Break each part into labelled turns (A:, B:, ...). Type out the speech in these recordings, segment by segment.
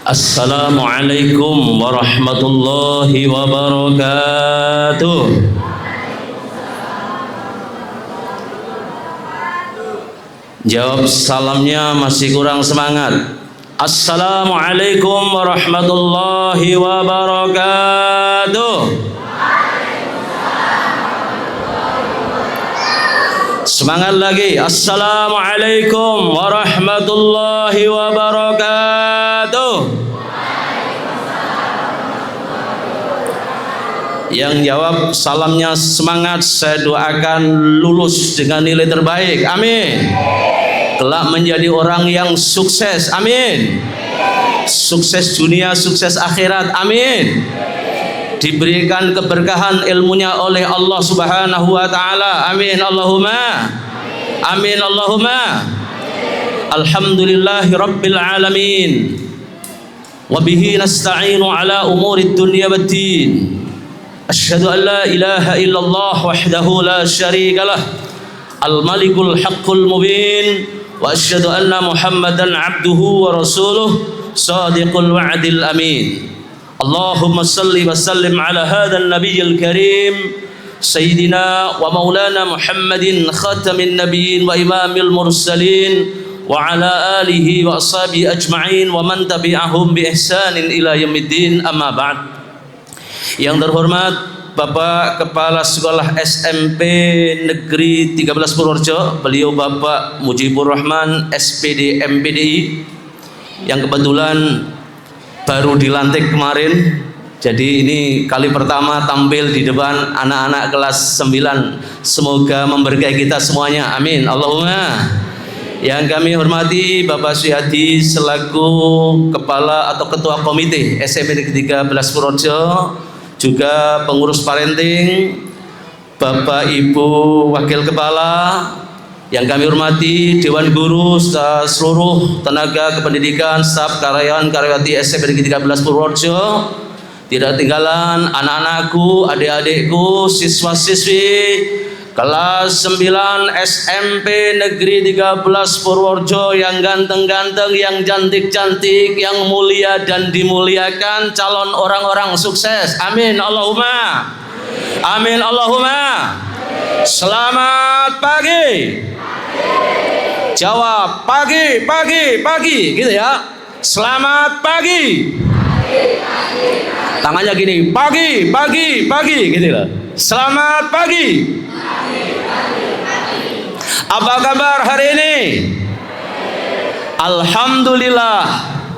A: Assalamualaikum warahmatullahi wabarakatuh. Jawab salamnya masih kurang semangat. Assalamualaikum warahmatullahi wabarakatuh. Semangat lagi. Assalamualaikum warahmatullahi wabarakatuh. Yang jawab salamnya semangat, saya doakan lulus dengan nilai terbaik. Amin. Kelak menjadi orang yang sukses. Amin. Sukses dunia, sukses akhirat. Amin. Diberikan keberkahan ilmunya oleh Allah Subhanahu wa taala. Amin Allahumma. Amin Allahumma. Alhamdulillahi rabbil alamin. Wa bihi nasta'inu ala umuri dunya waddin. Asyhadu an la ilaha illallah wahdahu la syarika lah. Al-malikul haqqul mubin. Wa asyhadu anna Muhammadan abduhu wa rasuluh sadiqul wa'dil amin. Allahumma salli wa sallim ala hadzal nabiyil karim sayyidina wa maulana Muhammadin khatamin nabiyyin wa imamil mursalin wa ala alihi wa ashabihi ajma'in wa man tabi'ahum bi ihsanin ila yaumiddin, amma ba'd. Yang terhormat Bapak Kepala Sekolah SMP Negeri 13 Purworejo, beliau Bapak Mujibur Rahman SPD MPDI yang kebetulan baru dilantik kemarin. Jadi ini kali pertama tampil di depan anak-anak kelas 9. Semoga memberkahi kita semuanya. Amin Allahumma. Yang kami hormati Bapak Syihadi selaku Kepala atau Ketua Komite SMP Negeri 13 Purworejo, juga pengurus parenting, Bapak Ibu Wakil Kepala, yang kami hormati Dewan Guru, seluruh tenaga kependidikan, staf karyawan karyawati SMP Negeri 13 Purworejo, tidak ketinggalan anak-anakku, adik-adikku, siswa-siswi kelas 9 SMP Negeri 13 Purworejo yang ganteng-ganteng, yang cantik-cantik, yang mulia dan dimuliakan, calon orang-orang sukses. Amin Allahumma. Amin Allahumma. Selamat pagi. Jawab pagi, pagi, pagi, gitu ya. Selamat pagi. Tangannya gini, pagi, pagi, pagi, gitu lah. Selamat pagi. Apa kabar hari ini? Alhamdulillah.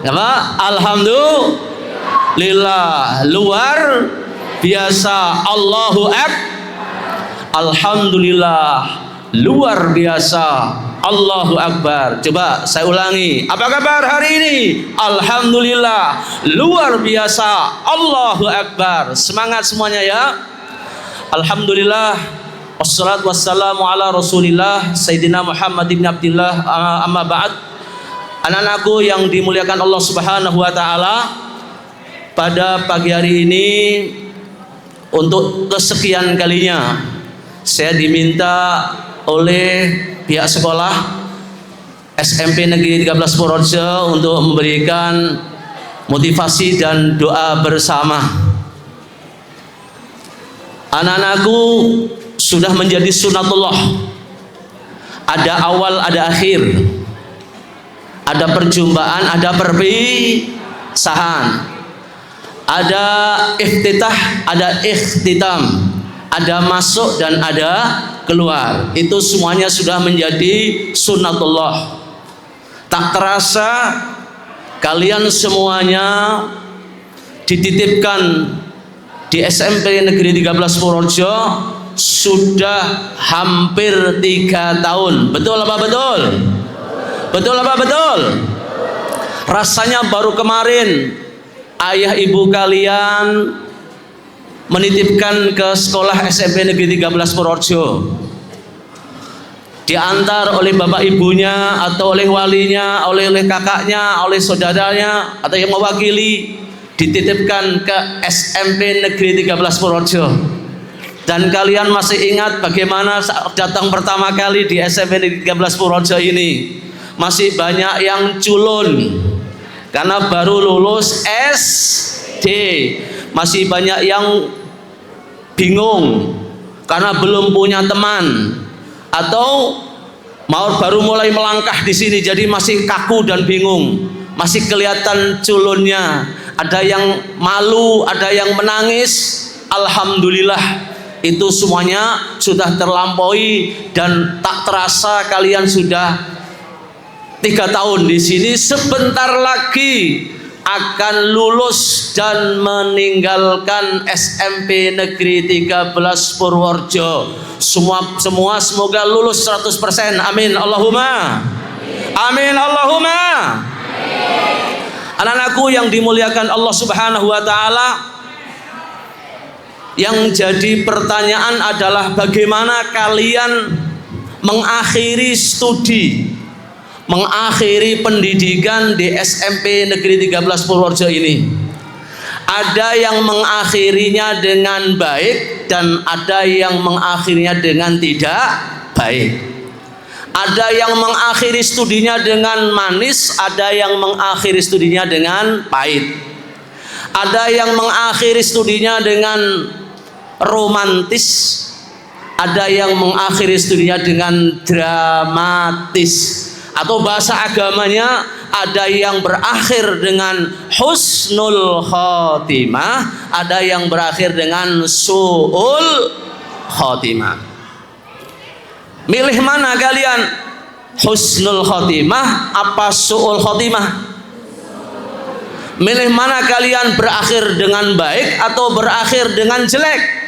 A: Apa? Alhamdulillah. Luar biasa. Allahu Akbar. Alhamdulillah. Luar biasa. Allahu Akbar. Coba saya ulangi. Apa kabar hari ini? Alhamdulillah. Luar biasa. Allahu Akbar. Semangat semuanya ya. Alhamdulillah. Wassalatu wassalamu ala Rasulillah Sayyidina Muhammad ibn Abdillah, amma ba'd. Anak-anakku yang dimuliakan Allah Subhanahu wa taala, pada pagi hari ini untuk kesekian kalinya saya diminta oleh pihak sekolah SMP Negeri 13 Purworejo untuk memberikan motivasi dan doa bersama. Anak-anakku sudah menjadi sunatullah. Ada awal, ada akhir. Ada perjumpaan, ada perpisahan. Ada iftitah, ada ikhtitam. Ada masuk dan ada keluar. Itu semuanya sudah menjadi sunatullah. Tak terasa kalian semuanya dititipkan di SMP Negeri 13 Purworejo sudah hampir 3 tahun. Betul apa betul? Betul apa betul? Rasanya baru kemarin ayah ibu kalian menitipkan ke sekolah SMP Negeri 13 Purworejo, diantar oleh bapak ibunya atau oleh walinya, oleh kakaknya, oleh saudaranya atau yang mewakili, dititipkan ke SMP Negeri 13 Purworejo. Dan kalian masih ingat bagaimana saat datang pertama kali di SMP Negeri 13 Purworejo ini, masih banyak yang culun karena baru lulus SD. Masih banyak yang bingung karena belum punya teman, atau baru mulai melangkah di sini, jadi masih kaku dan bingung, masih kelihatan culunnya. Ada yang malu, ada yang menangis. Alhamdulillah, itu semuanya sudah terlampaui dan tak terasa kalian sudah 3 tahun di sini. Sebentar lagi akan lulus dan meninggalkan SMP Negeri 13 Purworejo. Semua semoga lulus 100%. Amin Allahumma. Amin Allahumma. Anak-anakku yang dimuliakan Allah Subhanahu wa taala, yang jadi pertanyaan adalah bagaimana kalian mengakhiri studi, mengakhiri pendidikan di SMP Negeri 13 Purworejo ini. Ada yang mengakhirinya dengan baik dan ada yang mengakhirinya dengan tidak baik. Ada yang mengakhiri studinya dengan manis, ada yang mengakhiri studinya dengan pahit. Ada yang mengakhiri studinya dengan romantis, ada yang mengakhiri studinya dengan dramatis. Atau bahasa agamanya, ada yang berakhir dengan husnul khotimah, ada yang berakhir dengan su'ul khotimah. Milih mana kalian? Husnul khotimah apa su'ul khotimah? Milih mana kalian, berakhir dengan baik atau berakhir dengan jelek?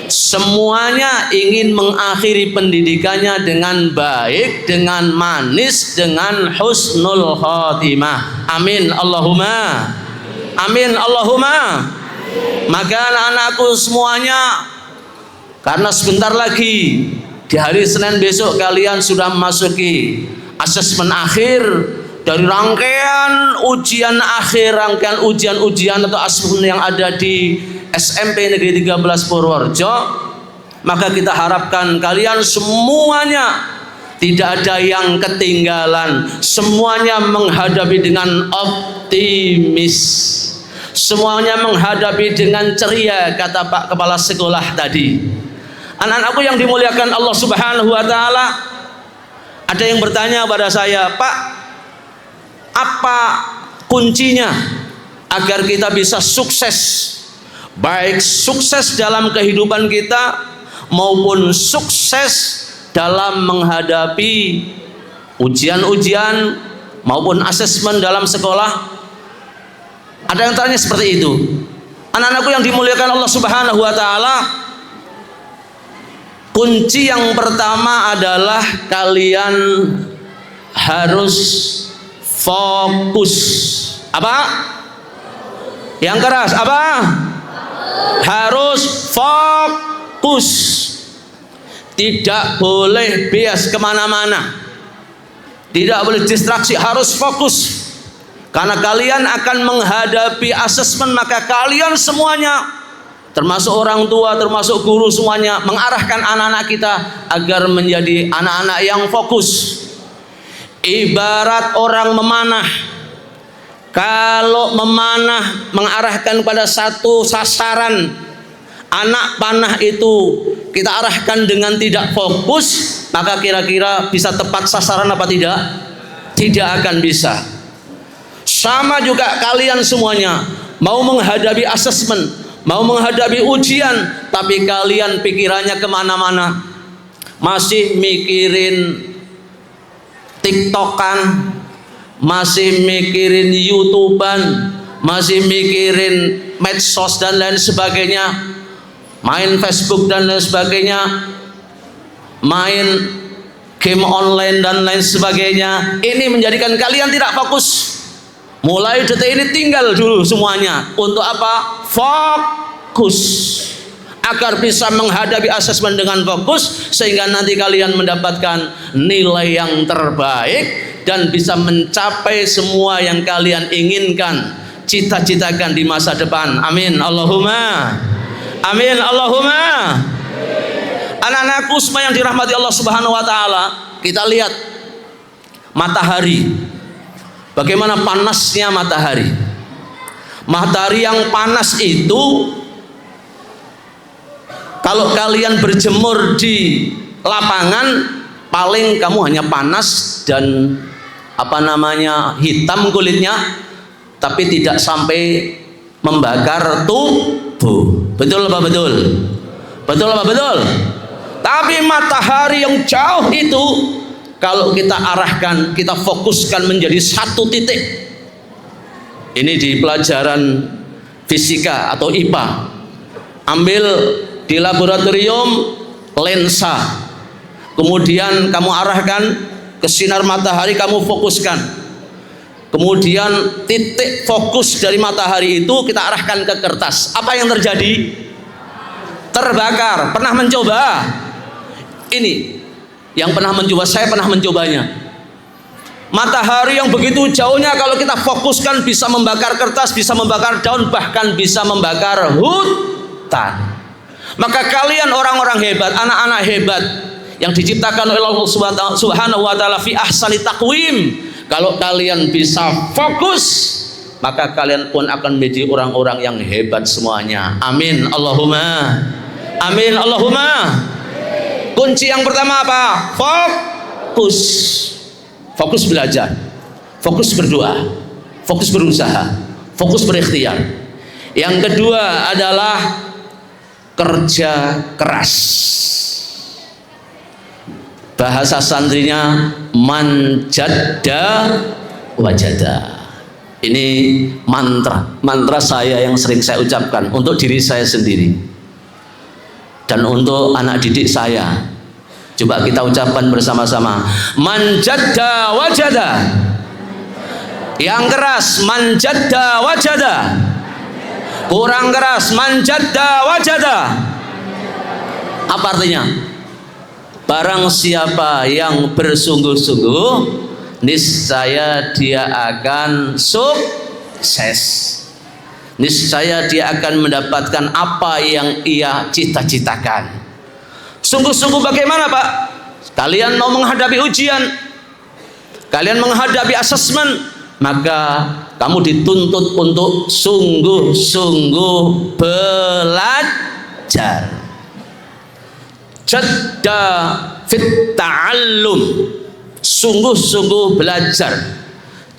A: Semuanya ingin mengakhiri pendidikannya dengan baik, dengan manis, dengan husnul khotimah. Amin Allahumma. Amin Allahumma. Maka anak-anakku semuanya, karena sebentar lagi di hari Senin besok kalian sudah memasuki asesmen akhir dari rangkaian ujian akhir, rangkaian ujian-ujian atau asesmen yang ada di SMP Negeri 13 Purworejo. Maka kita harapkan kalian semuanya tidak ada yang ketinggalan, semuanya menghadapi dengan optimis, semuanya menghadapi dengan ceria, kata Pak Kepala Sekolah tadi. Anak-anakku yang dimuliakan Allah Subhanahu wa taala, ada yang bertanya pada saya, "Pak, apa kuncinya agar kita bisa sukses, baik sukses dalam kehidupan kita maupun sukses dalam menghadapi ujian-ujian maupun asesmen dalam sekolah?" Ada yang tanya seperti itu. Anak-anakku yang dimuliakan Allah Subhanahu wa taala, kunci yang pertama adalah kalian harus fokus. Apa? Yang keras apa? Harus fokus. Tidak boleh bias kemana-mana, tidak boleh distraksi, harus fokus. Karena kalian akan menghadapi asesmen, maka kalian semuanya, termasuk orang tua, termasuk guru, semuanya mengarahkan anak-anak kita agar menjadi anak-anak yang fokus. Ibarat orang memanah, kalau memanah mengarahkan pada satu sasaran, anak panah itu kita arahkan dengan tidak fokus, maka kira-kira bisa tepat sasaran apa tidak? Tidak akan bisa. Sama juga kalian semuanya mau menghadapi asesmen, mau menghadapi ujian, tapi kalian pikirannya kemana-mana, masih mikirin TikTokan, masih mikirin YouTubean, masih mikirin medsos dan lain sebagainya, main Facebook dan lain sebagainya, main game online dan lain sebagainya. Ini menjadikan kalian tidak fokus. Mulai detik ini tinggal dulu semuanya. Untuk apa? Fokus. Agar bisa menghadapi asesmen dengan fokus, sehingga nanti kalian mendapatkan nilai yang terbaik dan bisa mencapai semua yang kalian inginkan, cita-citakan di masa depan. Amin Allahumma. Amin Allahumma. Anak-anakku semua yang dirahmati Allah Subhanahu wa taala, kita lihat matahari. Bagaimana panasnya matahari. Matahari yang panas itu, kalau kalian berjemur di lapangan, paling kamu hanya panas dan hitam kulitnya, tapi tidak sampai membakar tubuh. Betul apa betul? Betul apa betul? Tapi matahari yang jauh itu, kalau kita arahkan, kita fokuskan menjadi satu titik. Ini di pelajaran fisika atau IPA. Ambil di laboratorium lensa, kemudian kamu arahkan ke sinar matahari, kamu fokuskan, kemudian titik fokus dari matahari itu kita arahkan ke kertas. Apa yang terjadi? Terbakar. Pernah mencoba? Ini yang pernah mencoba, saya pernah mencobanya. Matahari yang begitu jauhnya, kalau kita fokuskan bisa membakar kertas, bisa membakar daun, bahkan bisa membakar hutan. Maka kalian orang-orang hebat, anak-anak hebat yang diciptakan oleh Allah Subhanahu wa taala fi ahsani taqwim, kalau kalian bisa fokus, maka kalian pun akan menjadi orang-orang yang hebat semuanya. Amin Allahumma. Amin Allahumma. Kunci yang pertama apa? Fokus. Fokus belajar, fokus berdoa, fokus berusaha, fokus berikhtiar. Yang kedua adalah kerja keras. Bahasa santrinya manjadda wajada. Ini mantra saya yang sering saya ucapkan untuk diri saya sendiri dan untuk anak didik saya. Coba kita ucapkan bersama-sama. Manjadda wajada. Yang keras, manjadda wajada. Kurang keras, manjadda wajada. Apa artinya? Barang siapa yang bersungguh-sungguh, niscaya dia akan sukses. Niscaya dia akan mendapatkan apa yang ia cita-citakan. Sungguh-sungguh bagaimana Pak? Kalian mau menghadapi ujian, kalian menghadapi asesmen, maka kamu dituntut untuk sungguh-sungguh belajar. Jadda fit ta'allum, sungguh-sungguh belajar.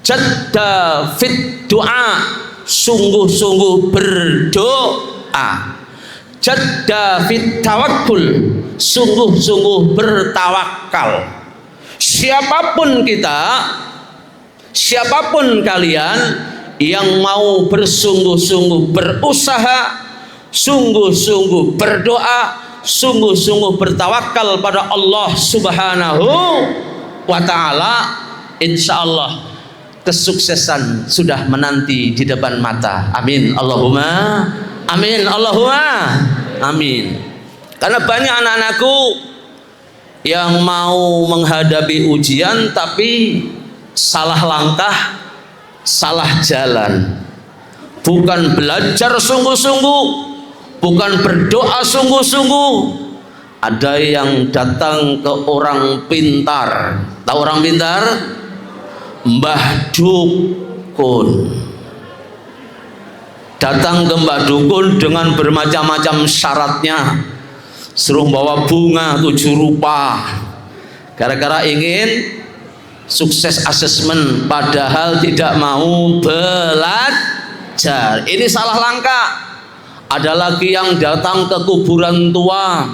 A: Jadda fit doa, sungguh-sungguh berdoa. Jadda fit tawakkul, sungguh-sungguh bertawakal. Siapapun kita, siapapun kalian yang mau bersungguh-sungguh berusaha, sungguh-sungguh berdoa, sungguh-sungguh bertawakal pada Allah Subhanahu wa taala, insyaallah kesuksesan sudah menanti di depan mata. Amin Allahumma amin Allahumma amin. Karena banyak anak-anakku yang mau menghadapi ujian tapi salah langkah, salah jalan. Bukan belajar sungguh-sungguh, bukan berdoa sungguh-sungguh. Ada yang datang ke orang pintar. Tahu orang pintar? Mbah Dukun. Datang ke Mbah Dukun dengan bermacam-macam syaratnya. Suruh bawa bunga 7 rupa. Gara-gara ingin sukses asesmen, padahal tidak mau belajar. Ini salah langkah. Ada lagi yang datang ke kuburan tua,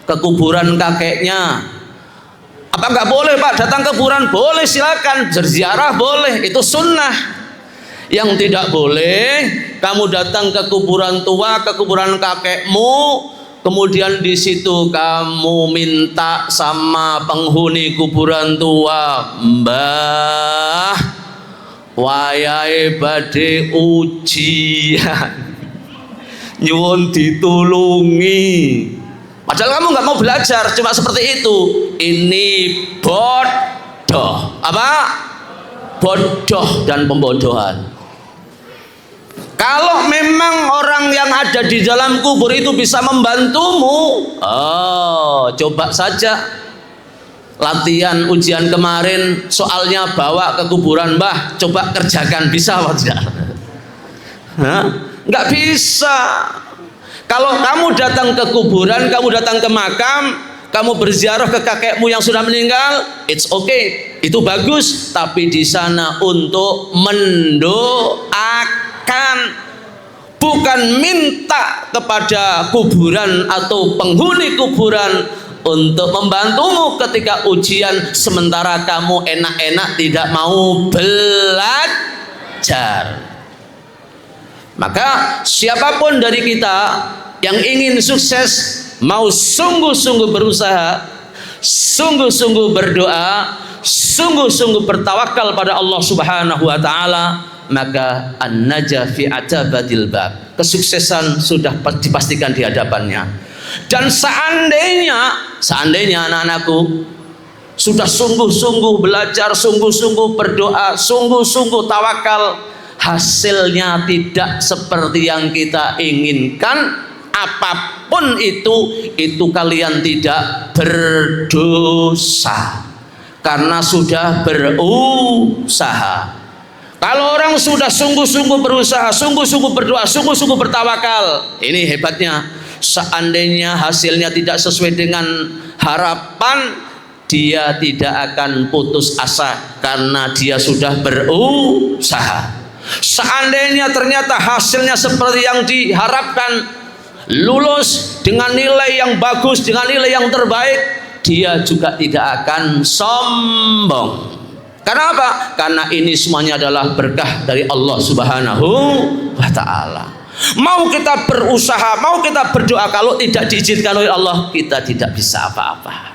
A: ke kuburan kakeknya. Apa nggak boleh Pak datang ke kuburan? Boleh, silakan. Berziarah boleh, itu sunnah. Yang tidak boleh, kamu datang ke kuburan tua, ke kuburan kakekmu, kemudian di situ kamu minta sama penghuni kuburan tua, Mbah, wayahe badhe ujian, nyuwun ditulungi. Padahal kamu nggak mau belajar, cuma seperti itu. Ini bodoh. Apa? Bodoh dan pembodohan. Kalau memang orang yang ada di dalam kubur itu bisa membantumu, oh, coba saja. latihan ujian kemarin soalnya bawa ke kuburan, Mbah, coba kerjakan, bisa apa tidak? Nggak bisa. Kalau kamu datang ke kuburan, kamu datang ke makam, kamu berziarah ke kakekmu yang sudah meninggal, it's okay, itu bagus, tapi di sana untuk mendoakan, bukan minta kepada kuburan atau penghuni kuburan untuk membantumu ketika ujian, sementara kamu enak-enak tidak mau belajar. Maka siapapun dari kita yang ingin sukses, mau sungguh-sungguh berusaha, sungguh-sungguh berdoa, sungguh-sungguh bertawakal pada Allah Subhanahu wa taala, maka an-najah fi atabatil bab, kesuksesan sudah dipastikan di hadapannya. Dan seandainya anak-anakku sudah sungguh-sungguh belajar, sungguh-sungguh berdoa, sungguh-sungguh tawakal, hasilnya tidak seperti yang kita inginkan, apapun itu kalian tidak berdosa karena sudah berusaha. Kalau orang sudah sungguh-sungguh berusaha, sungguh-sungguh berdoa, sungguh-sungguh bertawakal, ini hebatnya. Seandainya hasilnya tidak sesuai dengan harapan, dia tidak akan putus asa karena dia sudah berusaha. Seandainya ternyata hasilnya seperti yang diharapkan, lulus dengan nilai yang bagus, dengan nilai yang terbaik, dia juga tidak akan sombong. Karena apa? Karena ini semuanya adalah berkah dari Allah Subhanahu wa ta'ala. Mau kita berusaha, mau kita berdoa, kalau tidak diizinkan oleh Allah, kita tidak bisa apa-apa.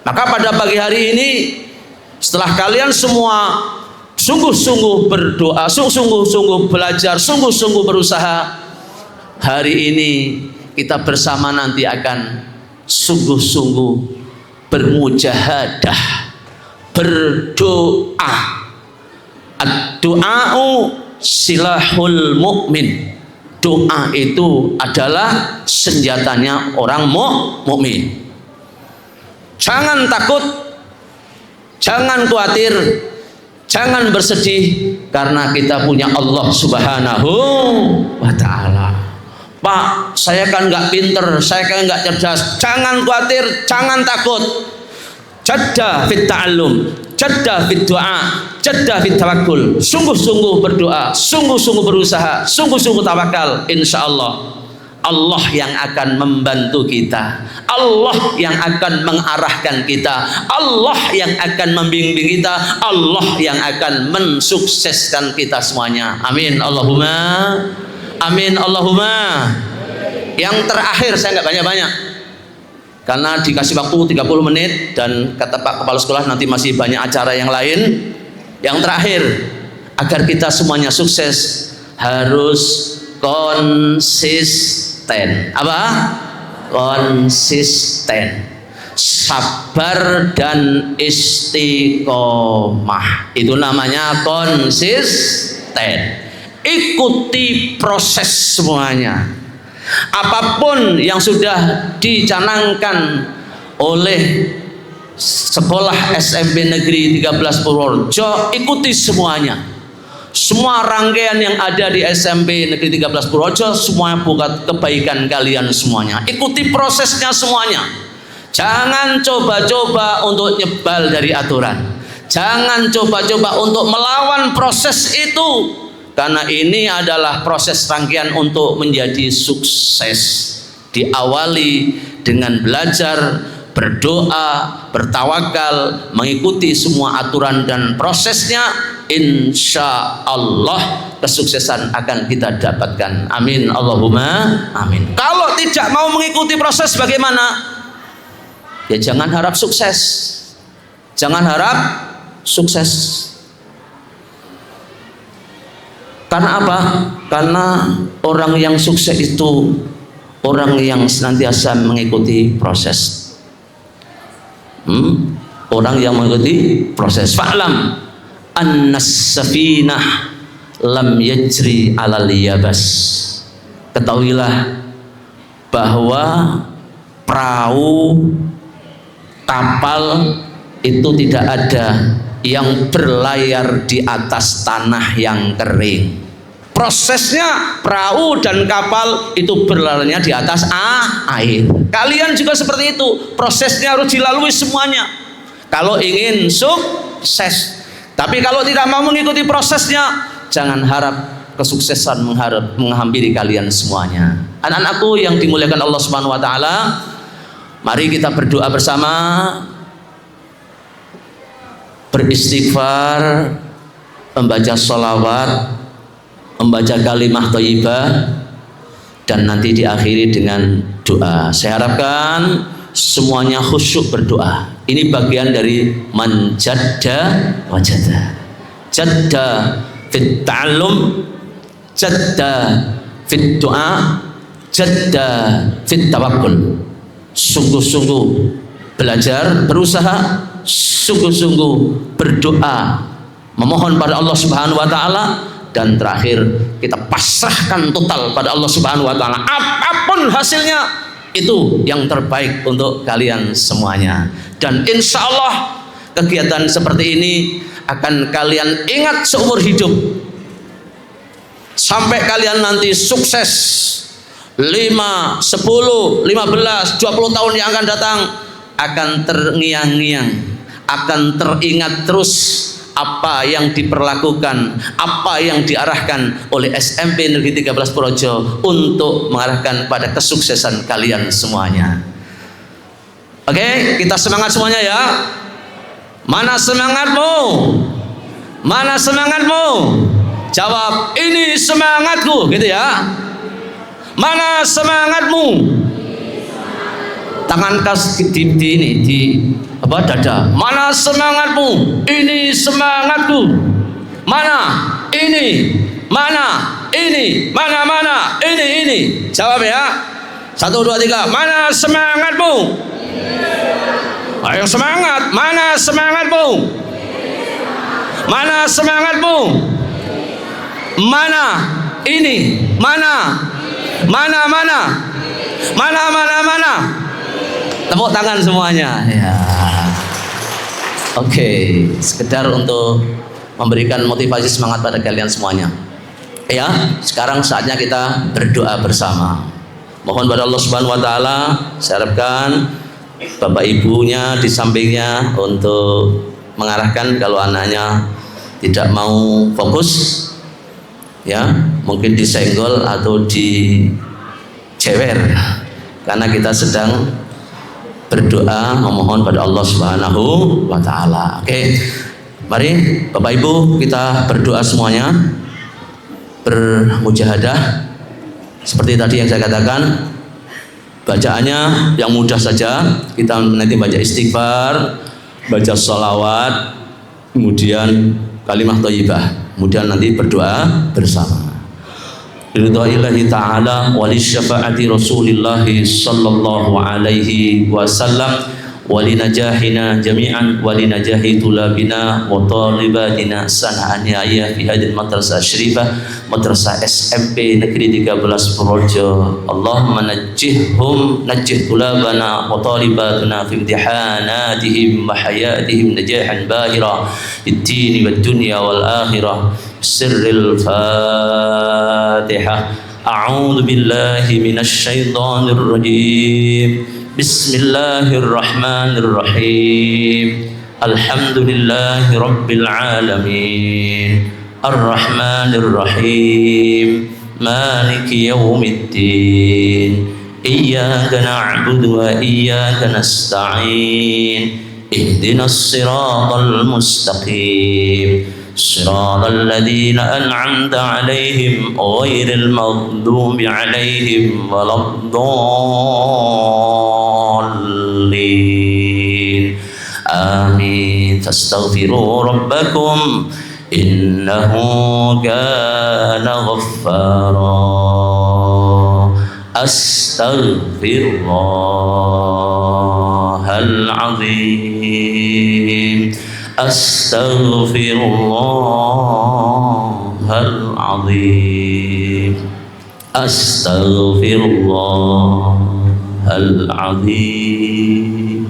A: Maka pada pagi hari ini, setelah kalian semua sungguh-sungguh berdoa, sungguh-sungguh belajar, sungguh-sungguh berusaha, hari ini kita bersama nanti akan sungguh-sungguh bermujahadah, berdoa. Ad-du'a'u silahul mu'min. Doa itu adalah senjatanya orang mukmin. Jangan takut, jangan khawatir, jangan bersedih, karena kita punya Allah Subhanahu wa ta'ala. Pak, saya kan nggak pinter, saya kan nggak cerdas. Jangan khawatir, jangan takut. Jadda fit ta'allum, jadda fit doa, jadda fit tawakkul. Sungguh-sungguh berdoa, sungguh-sungguh berusaha, sungguh-sungguh tawakal. Insya Allah, Allah yang akan membantu kita, Allah yang akan mengarahkan kita, Allah yang akan membimbing kita, Allah yang akan mensukseskan kita semuanya. Amin Allahumma, amin Allahumma. Yang terakhir, saya nggak banyak-banyak karena dikasih waktu 30 menit dan kata Pak Kepala Sekolah nanti masih banyak acara yang lain. Yang terakhir, agar kita semuanya sukses harus konsisten. Apa? Konsisten, sabar dan istiqomah, itu namanya konsisten. Ikuti proses semuanya. Apapun yang sudah dicanangkan oleh Sekolah SMP Negeri 13 Purworejo, ikuti semuanya. Semua rangkaian yang ada di SMP Negeri 13 Purworejo, semua buat kebaikan kalian semuanya. Ikuti prosesnya semuanya. Jangan coba-coba untuk nyebal dari aturan. Jangan coba-coba untuk melawan proses itu. Karena ini adalah proses rangkaian untuk menjadi sukses. Diawali dengan belajar, berdoa, bertawakal, mengikuti semua aturan dan prosesnya, insya Allah kesuksesan akan kita dapatkan. Amin Allahumma amin. Kalau tidak mau mengikuti proses bagaimana? Ya jangan harap sukses. Jangan harap sukses. Karena apa? Karena orang yang sukses itu orang yang senantiasa mengikuti proses. Orang yang mengikuti proses. Fa'lam annas safinah lam yajri alal yabas. Ketahuilah bahwa perahu, kapal itu tidak ada yang berlayar di atas tanah yang kering. Prosesnya perahu dan kapal itu berlayarnya di atas air. Kalian juga seperti itu, prosesnya harus dilalui semuanya kalau ingin sukses. Tapi kalau tidak mau mengikuti prosesnya, jangan harap kesuksesan menghampiri kalian semuanya. Anak-anakku yang dimuliakan Allah Subhanahu wa taala, mari kita berdoa bersama, beristighfar, membaca sholawat, membaca kalimah thayyibah, dan nanti diakhiri dengan doa. Saya harapkan semuanya khusyuk berdoa. Ini bagian dari man jadda wajada. Jadda fit ta'allum, jadda fit doa, jadda fit tawakkul. Sungguh-sungguh belajar, berusaha, sungguh-sungguh berdoa, memohon pada Allah Subhanahu wa taala, dan terakhir kita pasrahkan total pada Allah Subhanahu wa taala. Apapun hasilnya, itu yang terbaik untuk kalian semuanya. Dan insya Allah kegiatan seperti ini akan kalian ingat seumur hidup, sampai kalian nanti sukses 5, 10, 15, 20 tahun yang akan datang, akan terngiang-ngiang, akan teringat terus apa yang diperlakukan, apa yang diarahkan oleh SMP Negeri 13 Projo untuk mengarahkan pada kesuksesan kalian semuanya. Oke, kita semangat semuanya ya. Mana semangatmu? Mana semangatmu? Jawab, ini semangatku, gitu ya. Mana semangatmu? Tangan kas di dada. Mana semangatmu? Ini semangatku. Mana? Ini. Mana? Ini. Mana? Ini. Jawab ya. 1, 2, 3. Mana semangatmu? Ayo semangat. Mana semangatmu? Mana semangatmu? Mana? Ini. Mana? Mana? Tepuk tangan semuanya ya. Oke, sekedar untuk memberikan motivasi semangat pada kalian semuanya ya. Sekarang saatnya kita berdoa bersama, mohon pada Allah Subhanahu wa taala. Saya harapkan bapak ibunya di sampingnya untuk mengarahkan kalau anaknya tidak mau fokus ya, mungkin disenggol atau dicewer, karena kita sedang berdoa memohon pada Allah Subhanahu wa taala. Oke. Mari Bapak Ibu kita berdoa semuanya, bermujahadah seperti tadi yang saya katakan. Bacaannya yang mudah saja, kita nanti baca istighfar, baca sholawat, kemudian kalimah thayyibah, kemudian nanti berdoa bersama. Ridha'illahi ta'ala wa li syafa'ati Rasulillahi sallallahu alaihi wasallam wa li najahina jami'an wa li najahi tulabina wa talibatina sana'aniyah fi hadil madrasah syarifah, madrasah SMP Negeri 13 Projo. Allahumma najjih tulabana wa talibatuna fi imtihanatihim wa hayatihim najahan bahira fid dini wad dunya wal akhirah. Sirril Fatihah. A'udzu billahi minasy syaithanir rajim. Bismillahirrahmanirrahim. Alhamdulillahi rabbil alamin. Arrahmanir rahim. Maliki yaumiddin. Iyyaka na'budu wa iyyaka nasta'in. Ihdinas siratal mustaqim. صراط الذين أنعمت عليهم غير المغضوب عليهم ولا الضالين آمين. فاستغفروا ربكم إنه كان غفارا. أستغفر الله العظيم. أستغفر الله العظيم. أستغفر الله العظيم.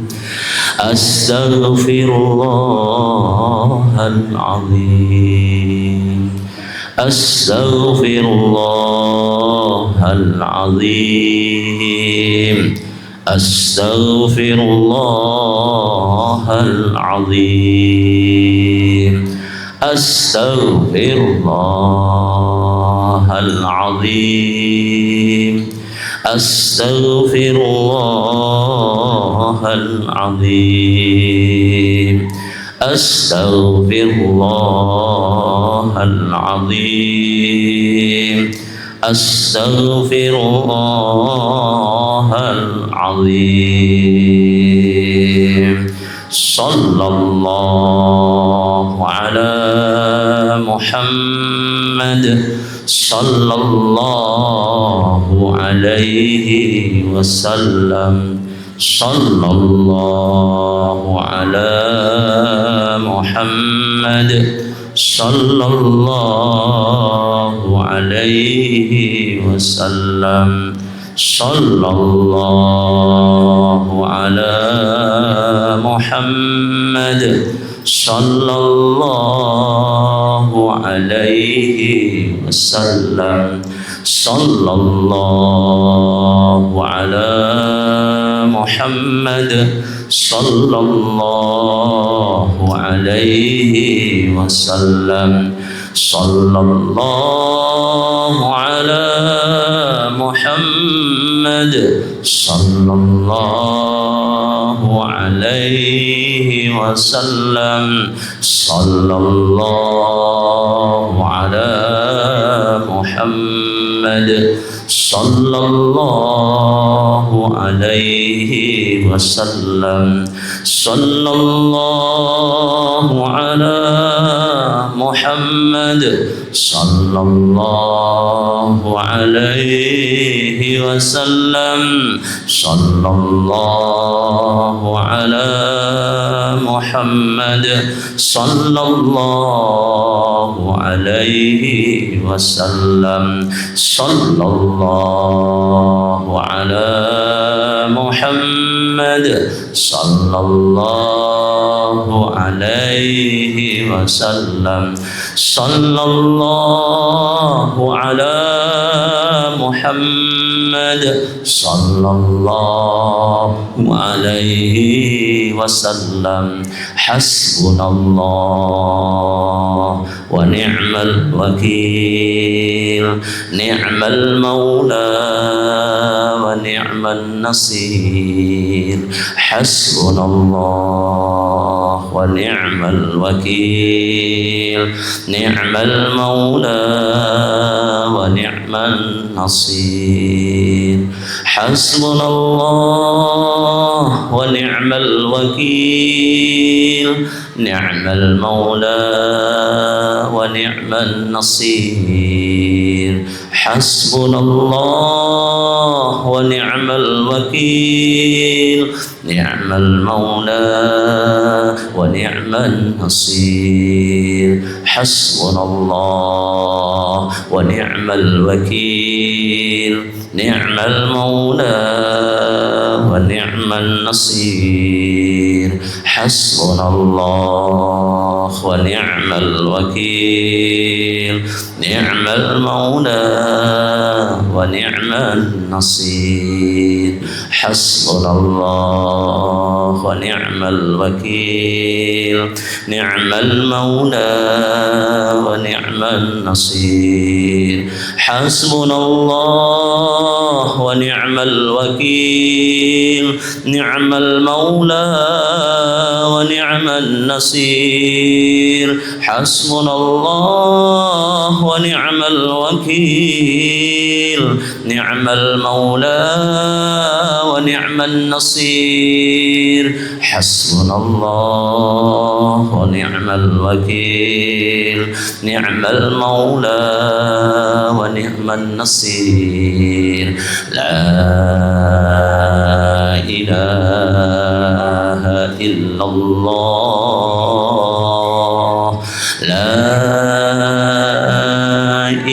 A: أستغفر الله العظيم أستغفر الله العظيم أستغفر الله العظيم أستغفر الله العظيم أستغفر الله العظيم أستغفر الله العظيم أستغفر الله العظيم صلى الله على محمد صلى الله عليه وسلم صلى الله على محمد صلى الله عليه وسلم صلى الله على محمد صلى الله عليه وسلم صلى الله على محمد صلى الله عليه وسلم صلى الله على محمد صلى الله عليه وسلم صلى الله على محمد صلى الله عليه وسلم صلى الله على محمد صلى الله عليه وسلم صلى الله على محمد صلى الله عليه وسلم صلى الله على محمد صلى الله عليه وسلم صلى الله على محمد صلى الله عليه وسلم حسبنا الله ونعم الوكيل نعم المولى ونعم النصير حسبنا الله ونعم الوكيل نعم المولى ونعم النصير حسبنا الله ونعم الوكيل نعم المولى ونعم النصير حسبنا الله ونعم الوكيل نعم المولى ونعم النصير حسبنا الله ونعم الوكيل نعم المولى ونعم النصير حسبنا الله ونعم الوكيل نعم المولى ونعم النصير حسبنا الله ونعم الوكيل نعم المولى ونعم النصير حسبنا الله ونعم الوكيل نعم المولى ونعم النصير حسبنا الله ونعم الوكيل نعم المولى ونعم النصير حسبنا الله ونعم الوكيل نعم المولى ونعم النصير لا إله إلا الله لا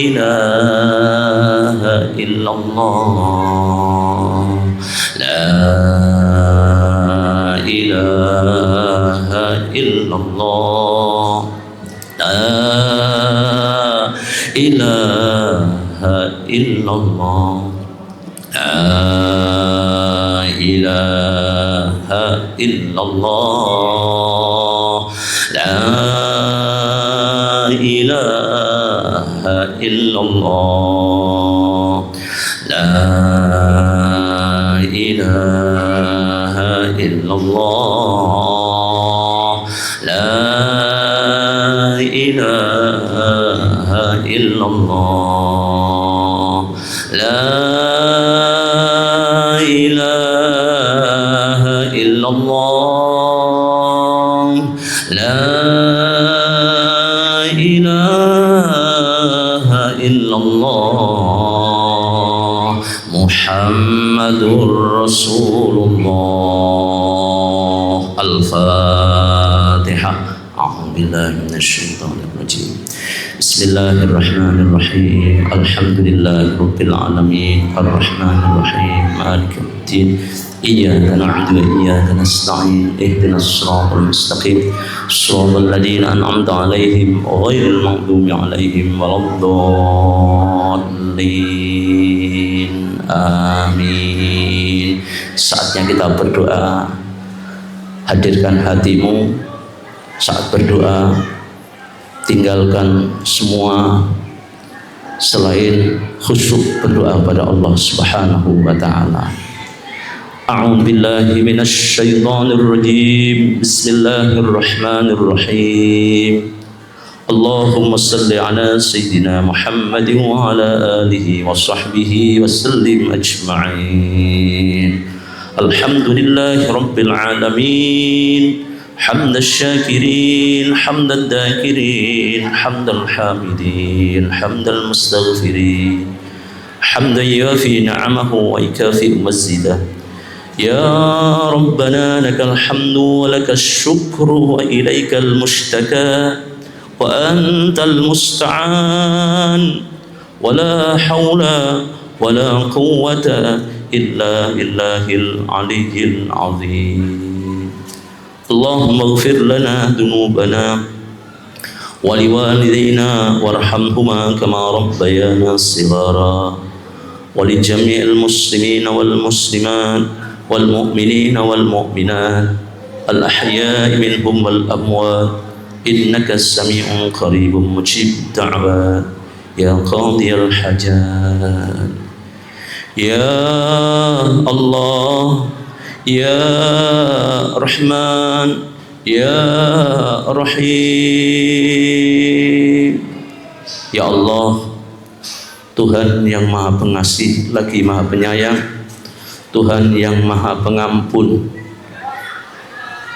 A: إله إلا الله لا إله ilaha illallah, la ilaha illallah, la ilaha illallah, la ilaha illallah, la ilaha illallah, la ilaha illallah, la ilaha illallah, la ilaha illallah, Muhammadur Rasulullah. Al-Fatihah. A'udzu billahi minasyaitonir rajim. Bismillahirrahmanirrahim. Alhamdulillahirabbil alamin. Arrahmanir rahim. Maliki yaumiddin. Iyyaka na'budu wa iyyaka nasta'in. Ihdinas siratal mustaqim. Shiratal ladzina an'amta 'alaihim ghairil maghdubi 'alaihim waladdallin. Amin. Saatnya kita berdoa. Hadirkan hatimu saat berdoa. Tinggalkan semua selain khusyuk berdoa pada Allah Subhanahu wa taala. A'udzu billahi minasy syaithanir rajim. Bismillahirrahmanirrahim. Allahumma salli ala sayyidina Muhammadin wa ala alihi wa sahbihi wa sallim ajma'in. Alhamdulillahi rabbil alamin. حمد الشاكرين حمد الذاكرين حمد الحامدين حمد المستغفرين حمدا يوافي نعمه ويكافئ مزيده. يا ربنا لك الحمد ولك الشكر وإليك المشتكى وأنت المستعان ولا حول ولا قوة إلا بالله العلي العظيم. اللهم اغفر لنا ذنوبنا ولوالدينا وارحمهما كما ربيانا صغارا ولجميع المسلمين والمسلمات والمؤمنين والمؤمنات الأحياء منهم والأموات إنك سميع قريب مجيب الدعوات يا قاضي الحاجات. يا الله Ya Rahman, Ya Rahim. Ya Allah, Tuhan yang Maha Pengasih lagi Maha Penyayang, Tuhan yang Maha Pengampun.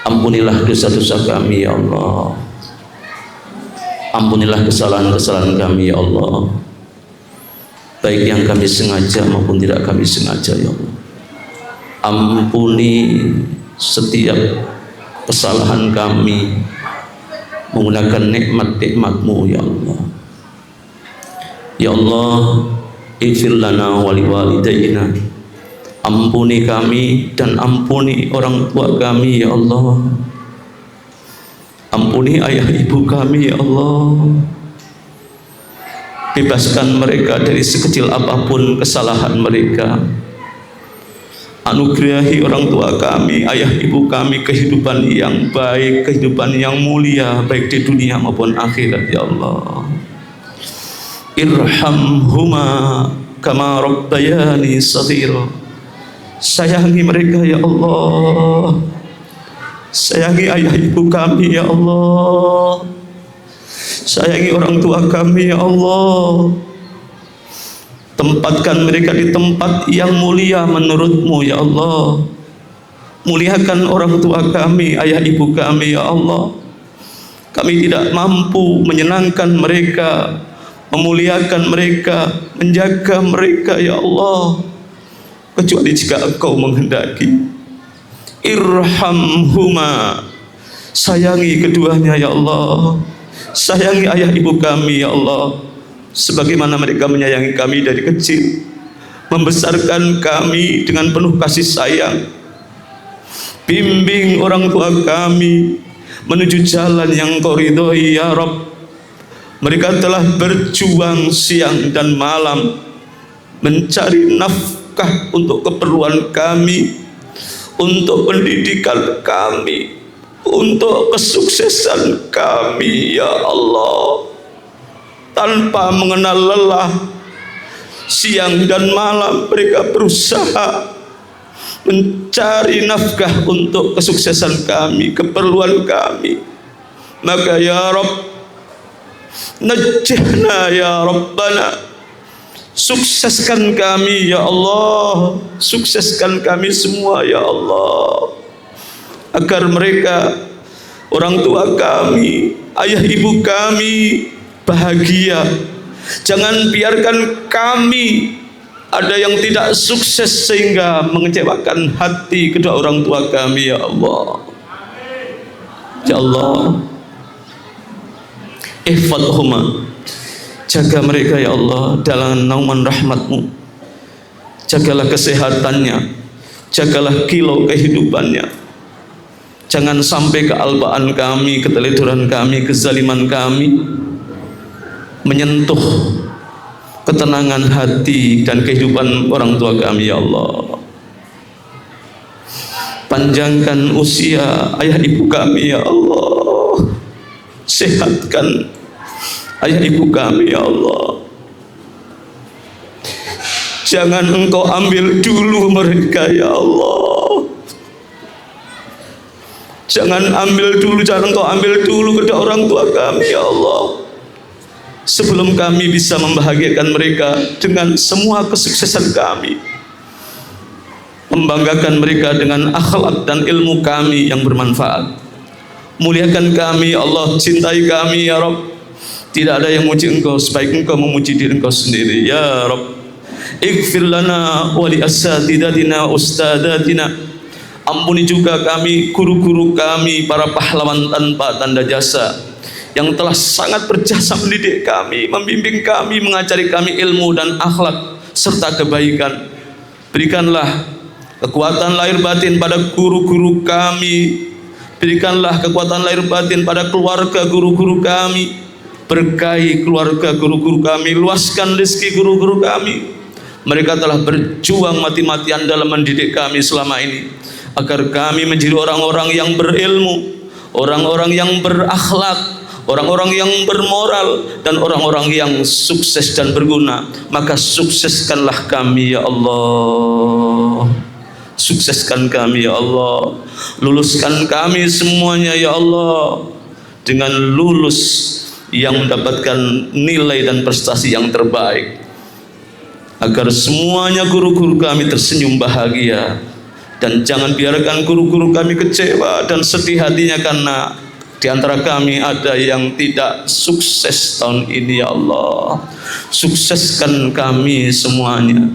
A: Ampunilah dosa-dosa kami ya Allah. Ampunilah kesalahan-kesalahan kami ya Allah, baik yang kami sengaja maupun tidak kami sengaja ya Allah. Ampuni setiap kesalahan kami menggunakan nikmat-nikmat-Mu ya Allah. Ya Allah, ighfir lana wa liwalidayna. Ampuni kami dan ampuni orang tua kami ya Allah. Ampuni ayah ibu kami ya Allah. Bebaskan mereka dari sekecil apapun kesalahan mereka. Anugerahi orang tua kami, ayah ibu kami kehidupan yang baik, kehidupan yang mulia, baik di dunia maupun akhirat ya Allah. Irhamhuma kama rabbayani shaghira. Sayangi mereka ya Allah. Sayangi ayah ibu kami ya Allah. Sayangi orang tua kami ya Allah. Tempatkan mereka di tempat yang mulia menurut-Mu ya Allah. Muliakan orang tua kami, ayah ibu kami ya Allah. Kami tidak mampu menyenangkan mereka, memuliakan mereka, menjaga mereka ya Allah, kecuali jika Engkau menghendaki. Irhamhuma. Sayangi keduanya ya Allah. Sayangi ayah ibu kami ya Allah, sebagaimana mereka menyayangi kami dari kecil, membesarkan kami dengan penuh kasih sayang.
B: Bimbing orang tua kami menuju jalan yang Kau ridhoi ya Rabb. Mereka telah berjuang siang dan malam mencari nafkah untuk keperluan kami, untuk pendidikan kami, untuk kesuksesan kami ya Allah. Tanpa mengenal lelah, siang dan malam mereka berusaha mencari nafkah untuk kesuksesan kami, keperluan kami. Maka ya Rabb, najjihna ya Rabbana, sukseskan kami ya Allah, sukseskan kami semua ya Allah, agar mereka, orang tua kami, ayah ibu kami bahagia. Jangan biarkan kami ada yang tidak sukses sehingga mengecewakan hati kedua orang tua kami ya Allah. Ya Allah, ihfadhuma, jaga mereka ya Allah dalam naungan rahmat-Mu. Jagalah kesehatannya, jagalah kilau kehidupannya. Jangan sampai kealbaan kami, keteledoran kami, kezaliman kami menyentuh ketenangan hati dan kehidupan orang tua kami ya Allah. Panjangkan usia ayah ibu kami ya Allah, sehatkan ayah ibu kami ya Allah. Jangan Engkau ambil dulu mereka ya Allah. Jangan Engkau ambil dulu kedua orang tua kami ya Allah, sebelum kami bisa membahagiakan mereka dengan semua kesuksesan kami, membanggakan mereka dengan akhlak dan ilmu kami yang bermanfaat. Muliakan kami ya Allah, cintai kami ya Rabb. Tidak ada yang memuji Engkau sebaik Engkau memuji diri Engkau sendiri ya Rabb. Ighfir lana wa li asatidatina ustadatina. Ampuni juga kami, guru-guru kami, para pahlawan tanpa tanda jasa yang telah sangat berjasa mendidik kami, membimbing kami, mengajari kami ilmu dan akhlak serta kebaikan. Berikanlah kekuatan lahir batin pada guru-guru kami, berikanlah kekuatan lahir batin pada keluarga guru-guru kami, berkahi keluarga guru-guru kami, luaskan rezeki guru-guru kami. Mereka telah berjuang mati-matian dalam mendidik kami selama ini, agar kami menjadi orang-orang yang berilmu, orang-orang yang berakhlak, orang-orang yang bermoral, dan orang-orang yang sukses dan berguna. Maka sukseskanlah kami ya Allah, sukseskan kami ya Allah, luluskan kami semuanya ya Allah dengan lulus yang mendapatkan nilai dan prestasi yang terbaik, agar semuanya guru-guru kami tersenyum bahagia. Dan jangan biarkan guru-guru kami kecewa dan sedih hatinya karena di antara kami ada yang tidak sukses tahun ini ya Allah. Sukseskan kami semuanya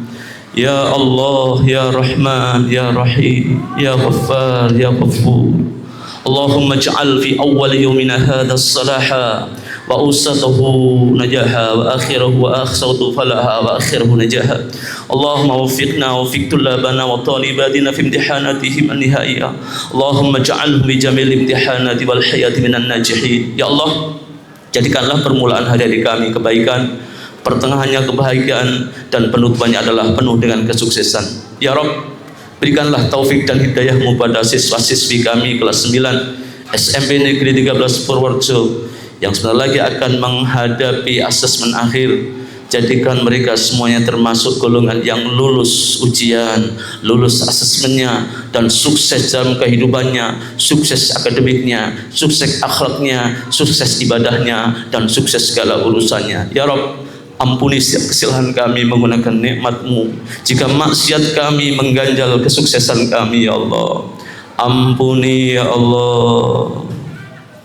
B: ya Allah, ya Rahman, ya Rahim, ya Ghaffar, ya Ghafur. Allahumma ij'al fi awwal yawmina hadha as-salaha wa awsatahu najaha wa akhirahu wa akhsatu falaha wa akhirahu najaha. Allahumma waffiqna wa waffiq tullabana wa talibatina fi imtihanatihim an-nihaiyah. Allahumma ij'alhum bi jamil imtihanati wal hayati minan najihin. Ya Allah, jadikanlah permulaan hari-hari kami kebaikan, pertengahannya kebahagiaan, dan penutupannya adalah penuh dengan kesuksesan. Ya Rabb, berikanlah taufik dan hidayah-Mu pada siswa-siswi kami kelas 9 SMP Negeri 13 Purworejo yang sebentar lagi akan menghadapi asesmen akhir. Jadikan mereka semuanya termasuk golongan yang lulus ujian, lulus asesmennya, dan sukses dalam kehidupannya, sukses akademiknya, sukses akhlaknya, sukses ibadahnya, dan sukses segala urusannya. Ya Rabb, ampuni setiap kesalahan kami menggunakan nikmat-Mu. Jika maksiat kami mengganjal kesuksesan kami ya Allah, ampuni ya Allah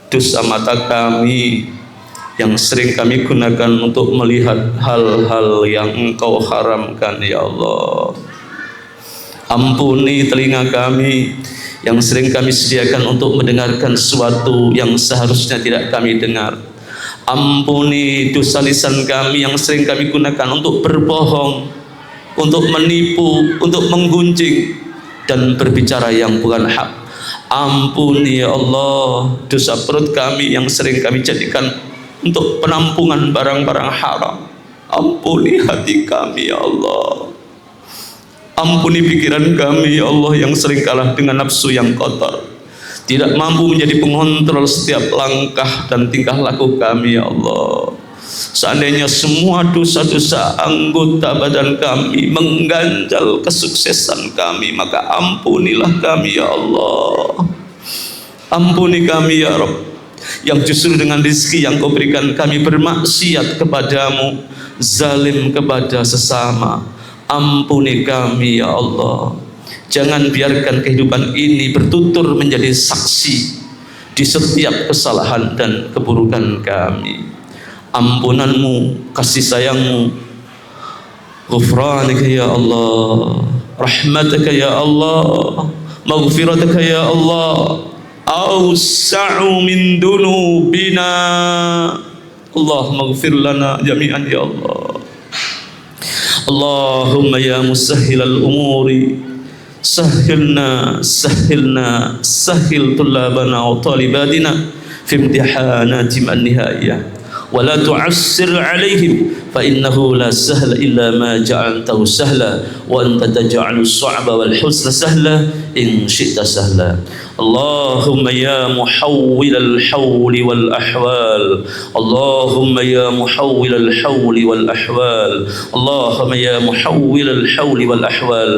B: dosa mata kami yang sering kami gunakan untuk melihat hal-hal yang Engkau haramkan ya Allah. Ampuni telinga kami yang sering kami sediakan untuk mendengarkan sesuatu yang seharusnya tidak kami dengar. Ampuni dosa lisan kami yang sering kami gunakan untuk berbohong, untuk menipu, untuk menggunjing, dan berbicara yang bukan hak. Ampuni ya Allah dosa perut kami yang sering kami jadikan untuk penampungan barang-barang haram. Ampuni hati kami ya Allah. Ampuni pikiran kami ya Allah yang sering kalah dengan nafsu yang kotor, tidak mampu menjadi pengontrol setiap langkah dan tingkah laku kami ya Allah. Seandainya semua dosa-dosa anggota badan kami mengganjal kesuksesan kami, maka ampunilah kami ya Allah. Ampuni kami ya Rabb, yang justru dengan rezeki yang kau berikan kami bermaksiat kepadamu, zalim kepada sesama. Ampuni kami ya Allah. Jangan biarkan kehidupan ini bertutur menjadi saksi di setiap kesalahan dan keburukan kami. Ampunanmu, kasih sayangmu, ghufranika ya Allah, rahmataka ya Allah, maghfirataka ya Allah, awsa'u min dunubina. Allah maghfir lana jami'an ya Allah. Allahumma ya musahhilal umuri sahhilna sahhil tulabana wa talibatina fi imtihanati man nihayah ولا تعسر عليهم فإنه لا سهل إلا ما جعلته سهلا وأنت تجعل الصعب والحزن سهلا إن شئت سهلا. اللهم يا محول الحول والأحوال، اللهم يا محول الحول والأحوال، اللهم يا محول الحول والأحوال،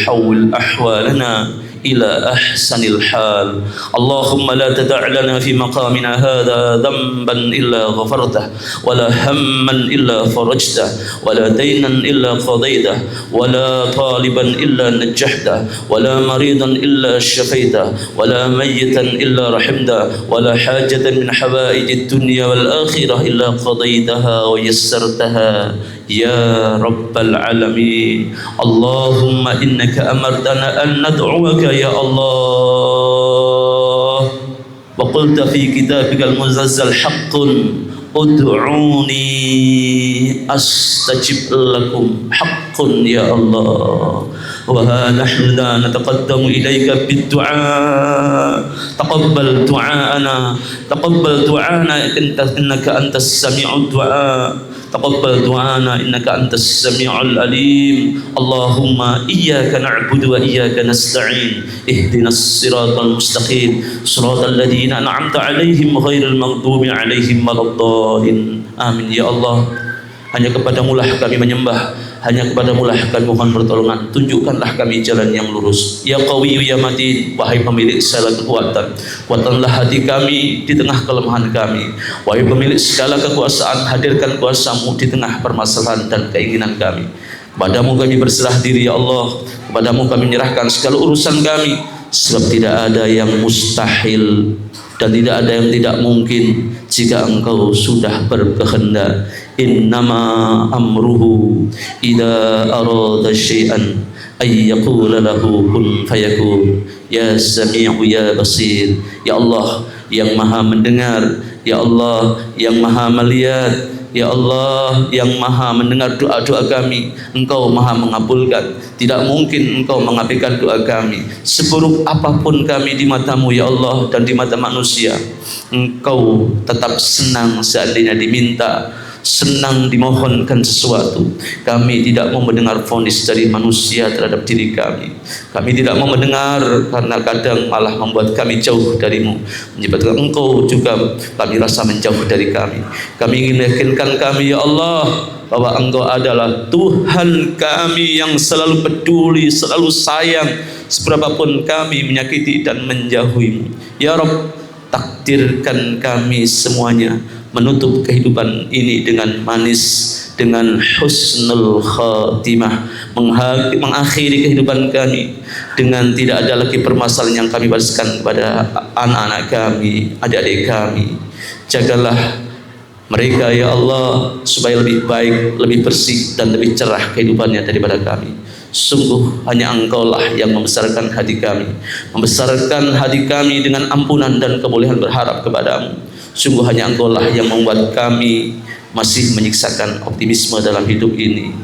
B: حول أحوالنا إلى أحسن الحال. اللهم لا تدع لنا في مقامنا هذا ذنبا إلا غفرته، ولا هما إلا فرجته، ولا دينا إلا قضيته، ولا طالبا إلا نجحته، ولا مريضا إلا شفيته، ولا ميتا إلا رحمته، ولا حاجة من حوائج الدنيا والآخرة إلا قضيتها ويسرتها يا رب العالمين. اللهم إنك أمرتنا أن ندعوك يا الله، وقلت في كتابك المنزل حق ادعوني أستجب لكم، حق يا الله. وها نحن لا نتقدم إليك بالدعاء، تقبل دعاءنا، تقبل دعاءنا إنك أنت السميع الدعاء، تقبل دعانا إنك أنت السميع العليم. اللهم إياك نعبد وإياك نستعين، اهدنا الصراط المستقيم، صراط الذين أنعمت عليهم غير المغضوب عليهم ولا الضالين. Amin ya Allah. Hanya kepadamu lah kami menyembah, hanya kepadamu lah kami mohon pertolongan. Tunjukkanlah kami jalan yang lurus. Ya Qawi ya Matin, wahai pemilik segala kekuatan, kuatkanlah hati kami di tengah kelemahan kami. Wahai pemilik segala kekuasaan, hadirkan kuasamu di tengah permasalahan dan keinginan kami. Kepadamu kami berserah diri ya Allah, kepadamu kami menyerahkan segala urusan kami, sebab tidak ada yang mustahil dan tidak ada yang tidak mungkin jika Engkau sudah berkehendak. Innama amruhu idza arada syai'an ay yaqula lahu kun fayakun. Ya Sami'u ya Basir, ya Allah yang Maha mendengar, ya Allah yang Maha melihat, ya Allah yang Maha mendengar doa-doa kami. Engkau Maha mengabulkan, tidak mungkin Engkau mengabaikan doa kami. Seburuk apapun kami di matamu ya Allah dan di mata manusia, Engkau tetap senang seandainya diminta, senang dimohonkan sesuatu. Kami tidak mau mendengar vonis dari manusia terhadap diri kami. Kami tidak mau mendengar karena kadang malah membuat kami jauh darimu, menyebabkan Engkau juga kami rasa menjauh dari kami. Kami ingin yakinkan kami ya Allah bahwa Engkau adalah Tuhan kami yang selalu peduli, selalu sayang, seberapapun kami menyakiti dan menjauhimu. Ya Rabb, takdirkan kami semuanya menutup kehidupan ini dengan manis, dengan husnul khatimah, mengakhiri kehidupan kami dengan tidak ada lagi permasalahan yang kami balaskan kepada anak-anak kami, adik-adik kami. Jagalah mereka ya Allah supaya lebih baik, lebih bersih dan lebih cerah kehidupannya daripada kami. Sungguh hanya Engkaulah yang membesarkan hati kami, membesarkan hati kami dengan ampunan dan kebolehan berharap kepadamu. Sungguh hanya Engkaulah yang membuat kami masih menyiksakan optimisme dalam hidup ini.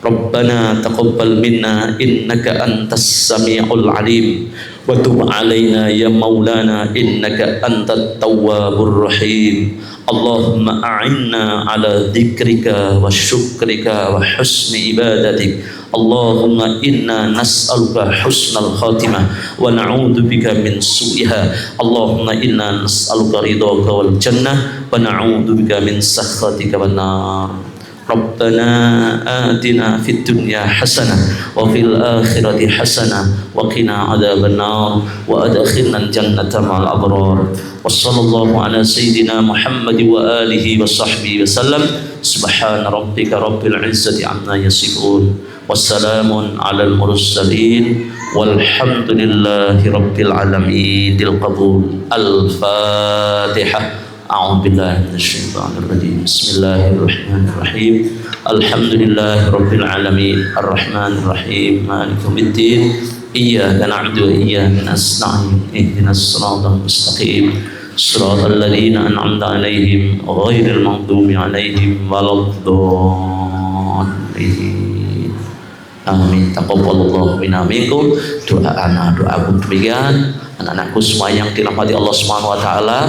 A: Rabbana taqabbal minna innaka antas sami'ul alim wa tub alaina ya maulana innaka antat tawwabur rahim. Allahumma a'inna ala dzikrika wa syukrika wa husni ibadatik. Allahumma inna nas'aluka husnal khatimah wa na'udzubika min su'iha. Allahumma inna nas'aluka ridhaka wal jannah wa na'udzubika min sakhatika wan nar. Rabbana atina fid dunya hasanah wa fil akhirati hasanah wa qina adzabannar wa adkhilna jannata ma'al abrar. Wassallallahu ala sayyidina Muhammad wa alihi wa sahbihi wasallam. Subhana rabbika rabbil izzati amma yasifun. Wassalamun alal mursalin walhamdulillahi rabbil alamin. Qabul. Al-Fatihah. A'udzu billahi minasyaitonir rajim. Bismillahirrahmanirrahim. Alhamdulillahi rabbil alamin. Arrahmanir rahim. Maliki yaumiddin. Iyyaka na'budu wa iyyaka nasta'in. Ihdinas siratal mustaqim. Siratal ladzina an'amta 'alaihim ghairil maghdubi 'alaihim waladdallin. Amin. Taqabbalallahu minna minkum. Doa doaku demikian. Anak-anakku semua yang dirahmati Allah Subhanahu wa taala.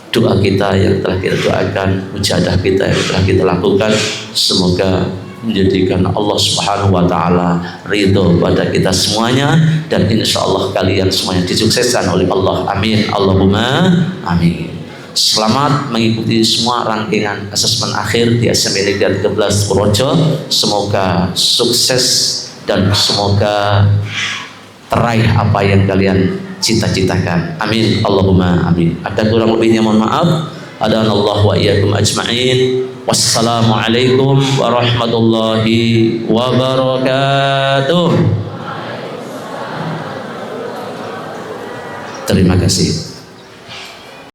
A: Doa kita yang telah kita doakan, mujahadah kita yang telah kita lakukan, semoga menjadikan Allah Subhanahu wa taala ridho pada kita semuanya, dan insyaallah kalian semuanya disukseskan oleh Allah. Amin. Allahumma amin. Selamat mengikuti semua rangkaian asesmen akhir di SMP Negeri 13 Purworejo. Semoga sukses dan semoga teraih apa yang kalian cita-citakan. Amin. Allahumma amin. Ada kurang lebihnya mohon maaf. Adanallahu wa iyyakum ajma'in. Wassalamualaikum warahmatullahi wabarakatuh. Terima kasih.